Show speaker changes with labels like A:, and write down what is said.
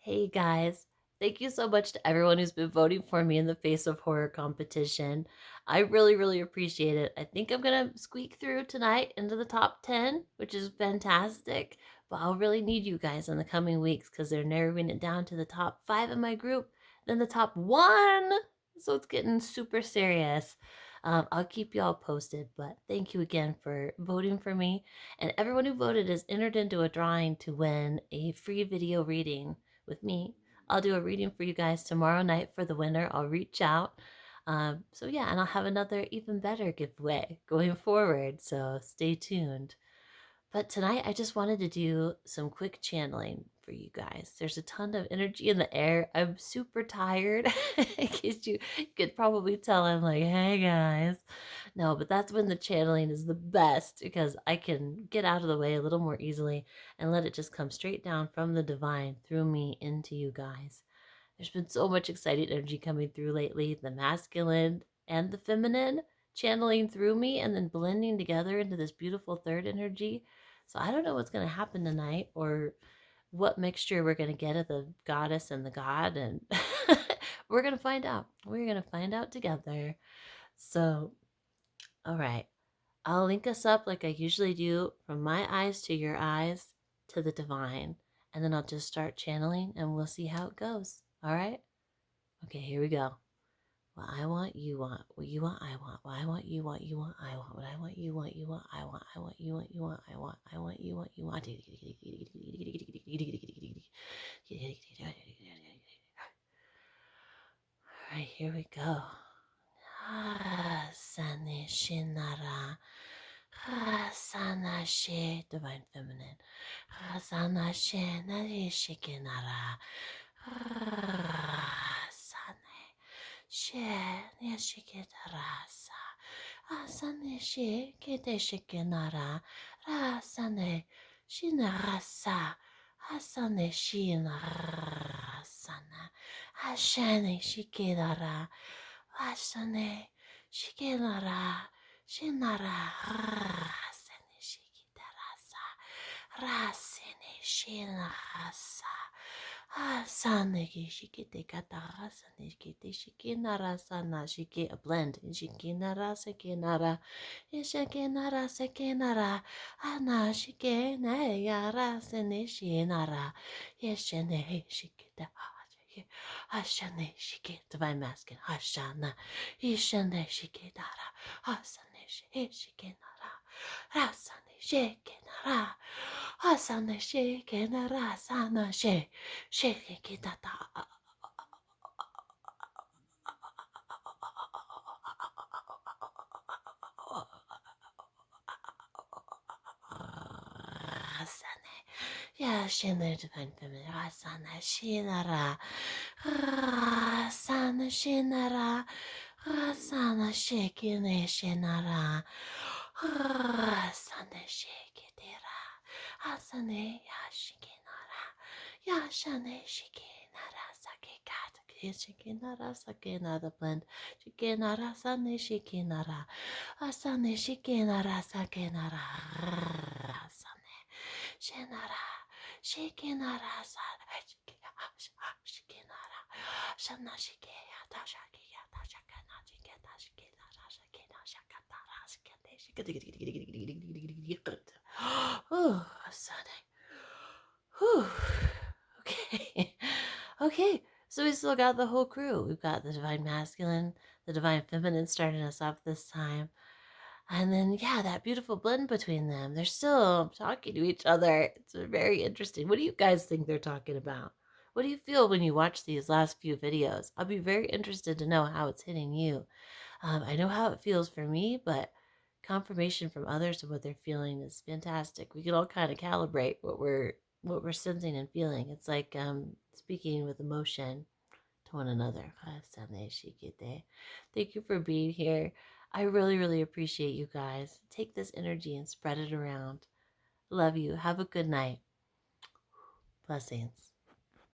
A: Hey guys, thank you so much to everyone who's been voting for me in the Face of Horror competition. I really appreciate it. I think I'm gonna squeak through tonight into the top 10, which is fantastic. But I'll really need you guys in the coming weeks because they're narrowing it down to the top 5 in my group, then the top 1. So it's getting super serious. I'll keep y'all posted, but thank you again for voting for me. And everyone who voted is entered into a drawing to win a free video reading with me. I'll do a reading for you guys tomorrow night for the winner. I'll reach out. So yeah, and I'll have another even better giveaway going forward. So stay tuned. But tonight, I just wanted to do some quick channeling for you guys. There's a ton of energy in the air. I'm super tired. In case you could probably tell, I'm like, hey guys. No, but that's when the channeling is the best because I can get out of the way a little more easily and let it just come straight down from the divine through me into you guys. There's been so much exciting energy coming through lately, the masculine and the feminine channeling through me and then blending together into this beautiful third energy. So I don't know what's going to happen tonight or what mixture we're going to get of the goddess and the god, and we're going to find out. We're going to find out together. So, all right. I'll link us up like I usually do from my eyes to your eyes to the divine. And then I'll just start channeling and we'll see how it goes. All right? Okay, here we go. What I want, you want. What you want, I want. What I want, you want. You want, I want. What I want, you want. You want, I want. I want, you want. You want, I want. I want, you want. You want. All right, here we go. Sane Shinara. Sana She, Divine Feminine. Sana She, Nari Shikinara. Sane She, Nishikitarasa. Asane She, Kete Shikinara. Rasane Shinarasa. Asane Shinarasana. Ashane Shikidara. Asane Shikinara. Shinara rasene shikitarasa rasene shinarasa asane shikite katarasa nishkite shikinarasa na shiki a blend shikinara sekinara ishikinara sekinara ana shikene yara sene shinara yeshene shikita Ashane shiki divine masculine Ashana Ishane shikidara Asane shikinara Rasane shikinara Asane shikinara Sana shikidata Rasane Yashine divine feminine Rasana shinara Rasana shinara Rasana shikine shinara Rasana shikidira Asane yashikinara Yashane shikinara sakikata Shikinara sakina the blend Shikinara sane shikinara Asane shikinara sakinara Asane shinara Shikinara Shikinara Shana Shikeya Tashakia Tashakana Shiketa Shikinara Shakina Shakatara Shikete Oh, stunning. Whew. Okay. Okay. So we still got the whole crew. We've got the divine masculine, the divine feminine starting us off this time. And then, yeah, that beautiful blend between them. They're still talking to each other. It's very interesting. What do you guys think they're talking about? What do you feel when you watch these last few videos? I'll be very interested to know how it's hitting you. I know how it feels for me, but confirmation from others of what they're feeling is fantastic. We can all kind of calibrate what we're sensing and feeling. It's like speaking with emotion to one another. Thank you for being here. I really appreciate you guys. Take this energy and spread it around. Love you. Have a good night. Blessings.